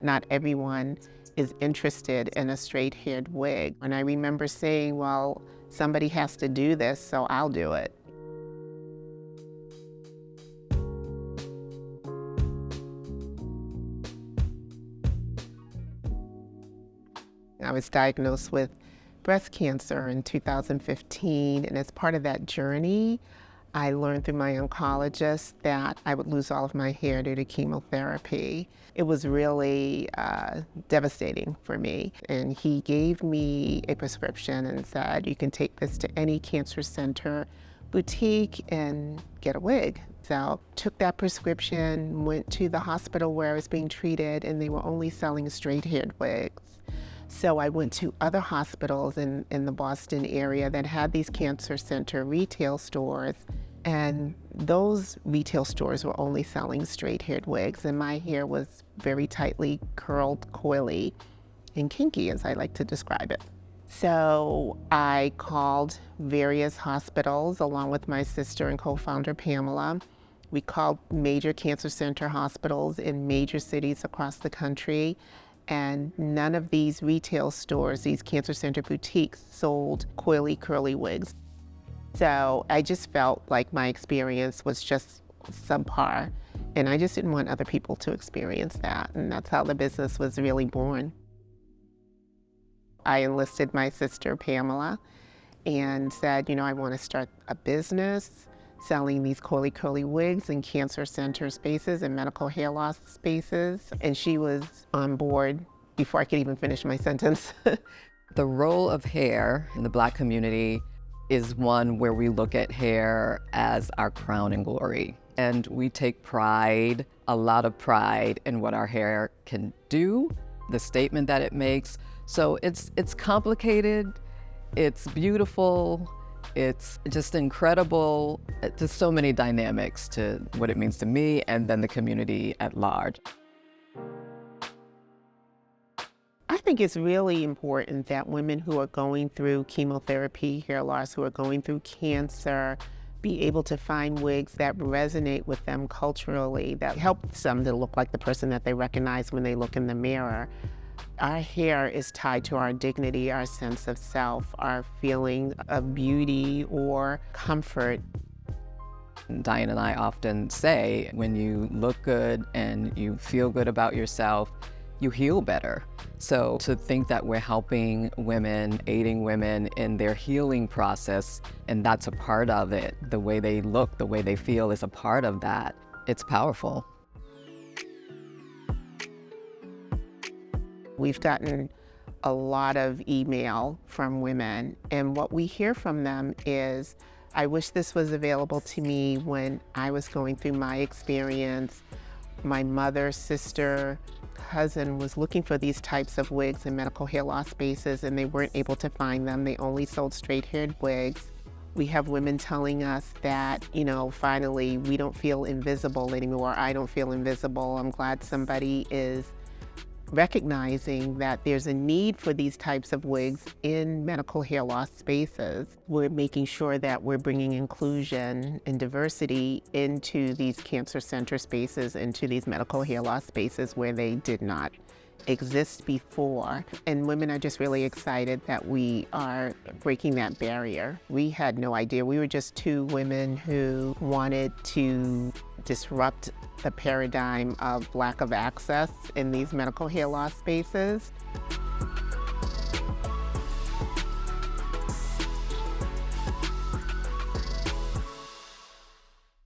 Not everyone is interested in a straight-haired wig. And I remember saying, well, somebody has to do this, so I'll do it. I was diagnosed with breast cancer in 2015, and as part of that journey, I learned through my oncologist that I would lose all of my hair due to chemotherapy. It was really devastating for me. And he gave me a prescription and said, you can take this to any cancer center, boutique, and get a wig. So took that prescription, went to the hospital where I was being treated, and they were only selling straight-haired wigs. So I went to other hospitals in the Boston area that had these cancer center retail stores, and those retail stores were only selling straight-haired wigs, and my hair was very tightly curled, coily, and kinky, as I like to describe it. So I called various hospitals along with my sister and co-founder Pamela. We called major cancer center hospitals in major cities across the country, and none of these retail stores, these cancer center boutiques, sold coily, curly wigs. So I just felt like my experience was just subpar, and I just didn't want other people to experience that, and that's how the business was really born. I enlisted my sister Pamela and said, I want to start a business selling these coily, curly wigs in cancer center spaces and medical hair loss spaces. And she was on board before I could even finish my sentence. The role of hair in the Black community is one where we look at hair as our crown and glory. And we take pride, a lot of pride in what our hair can do, the statement that it makes. So it's complicated, it's beautiful, it's just incredible. There's so many dynamics to what it means to me and then the community at large. I think it's really important that women who are going through chemotherapy, hair loss, who are going through cancer, be able to find wigs that resonate with them culturally, that helps them to look like the person that they recognize when they look in the mirror. Our hair is tied to our dignity, our sense of self, our feeling of beauty or comfort. Dianne and I often say, when you look good and you feel good about yourself, you heal better. So to think that we're helping women, aiding women in their healing process, and that's a part of it, the way they look, the way they feel is a part of that, it's powerful. We've gotten a lot of email from women, and what we hear from them is, I wish this was available to me when I was going through my experience. My mother, sister, cousin was looking for these types of wigs in medical hair loss spaces, and they weren't able to find them. They only sold straight-haired wigs. We have women telling us that, finally, we don't feel invisible anymore. I don't feel invisible. I'm glad somebody is recognizing that there's a need for these types of wigs in medical hair loss spaces. We're making sure that we're bringing inclusion and diversity into these cancer center spaces, into these medical hair loss spaces where they did not exist before. And women are just really excited that we are breaking that barrier. We had no idea. We were just two women who wanted to disrupt the paradigm of lack of access in these medical hair loss spaces.